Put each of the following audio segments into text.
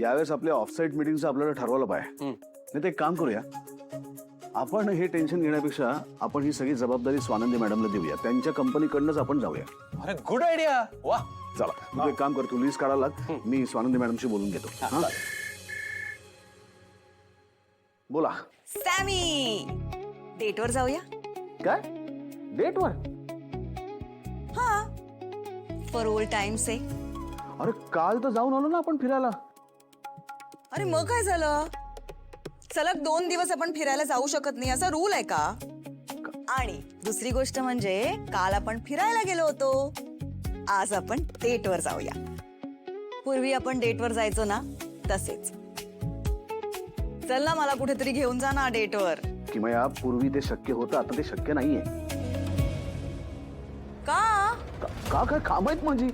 यावेळेस आपल्या ऑफसाईट मीटिंगचं आपल्याला ठरवलं पाहिजे. नाही तर एक काम करूया, आपण हे टेन्शन घेण्यापेक्षा आपण ही सगळी जबाबदारी स्वानंदी मॅडमला देऊया. त्यांच्या कंपनीकडनंच आपण जाऊया. अरे गुड आयडिया. वा. चला तू एक काम कर, तू लिस्ट काढायला लाग. मी स्वानंदी मॅडमशी बोलून घेतो. हा? बोला. सॅमी, डेटवर जाऊया. काय डेटवर? हा, फॉर ओल्ड टाइम से. अरे काल तर जाऊन आलो ना आपण फिरायला. अरे मग काय झालं? सलग 2 दिवस आपण फिरायला जाऊ शकत नाही असा रूल आहे का? आणि दुसरी गोष्ट म्हणजे काल आपण फिरायला गेलो होतो, आज आपण डेटवर जाऊया. पूर्वी आपण डेटवर जायचो ना, तसेच. चल ना, मला कुठेतरी घेऊन जा ना डेटवर. किंवा पूर्वी ते शक्य होतं, आता ते शक्य नाहीये. का? का काय काम आहेत माझी?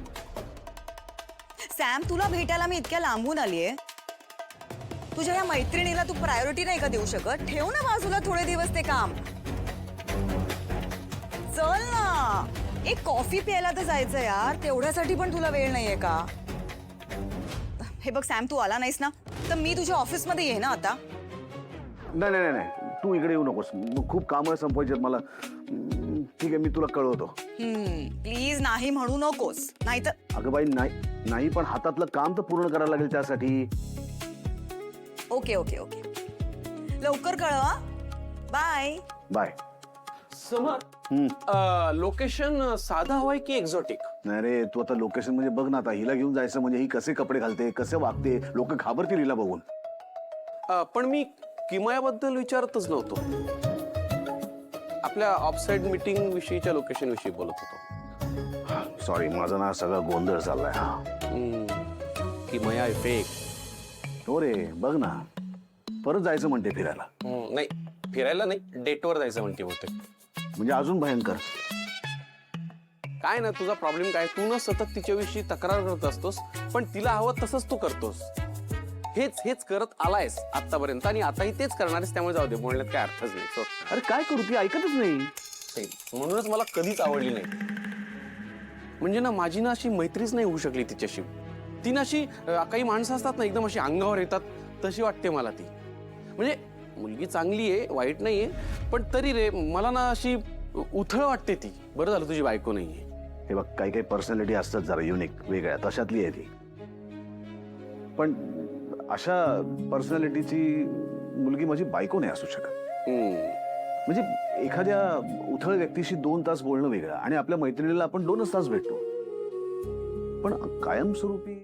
सॅम, तुला भेटायला मी इतक्या लांबून आलीये. तुझ्या या मैत्रिणीला तू प्रायोरिटी नाही का देऊ शकत? ठेव ना बाजूला थोडे दिवस ते काम. चल ना, एक कॉफी प्यायला तर जायचं यार. तेवढ्यासाठी पण तुला वेळ नाहीये का? हे बघ सॅम, तू आला नाहीस ना तर मी तुझ्या ऑफिस मध्ये ये ना आता. नाही नाही नाही, तू इकडे येऊ नकोस. खूप कामं संपवायची मला. ठीक आहे, मी तुला कळवतो. प्लीज नाही म्हणू नकोस, नाहीतर. अगं बाई, नाही पण हातातलं काम तर पूर्ण करायला लागेल त्यासाठी. ओके ओके ओके, लवकर कळवा. Bye bye. समर, लोकेशन साधा हवाय की एक्झॉटिक? नाही रे, तू आता लोकेशन म्हणजे बघ ना. आता हिला घेऊन जायचं म्हणजे ही कसे कपडे घालते, कसे वागते, लोक घाबरतील हिला बघून. पण मी किमयाबद्दल विचारतच नव्हतो. आपल्या ऑफसाईड मीटिंग विषयीच्या लोकेशन विषयी बोलत होतो. सॉरी, माझा ना सगळा गोंधळ चाललाय. हा, किमया इफेक्ट. हो रे, बघ ना, परत जायचं म्हणते फिरायला. नाही, फिरायला नाही, डेटवर जायचं म्हणते होते. म्हणजे अजून भयंकर. काय ना तुझा प्रॉब्लेम काय? तू ना सतत तिच्याविषयी तक्रार करत असतोस, पण तिला हवं तसंच तू करतोस. हेच करत आलायस आतापर्यंत आणि आताही तेच करणार आहेस. त्यामुळे जाऊ दे, बोलण्यात काय अर्थच नाही. अरे काय करू, ती ऐकतच नाही. म्हणूनच मला कधीच आवडली नाही. म्हणजे ना माझी ना अशी मैत्रीच नाही होऊ शकली तिच्याशी. ती ना अशी काही माणसं असतात ना, एकदम अशी अंगावर येतात, तशी वाटते मला ती. म्हणजे मुलगी चांगली आहे, वाईट नाहीये, पण तरी रे मला ना अशी उथळ वाटते ती. बरं झालं तुझी बायको नाहीये. हे बघ, काही पर्सनॅलिटी असतात जरा युनिक, वेगळ्या, तशातली आहे ती. पण अशा पर्सनॅलिटीची मुलगी माझी बायको नाही असू शकत. म्हणजे एखाद्या उथळ व्यक्तीशी 2 तास बोलणं वेगळं, आणि आपल्या मैत्रिणीला आपण 2च तास भेटतो. पण कायमस्वरूपी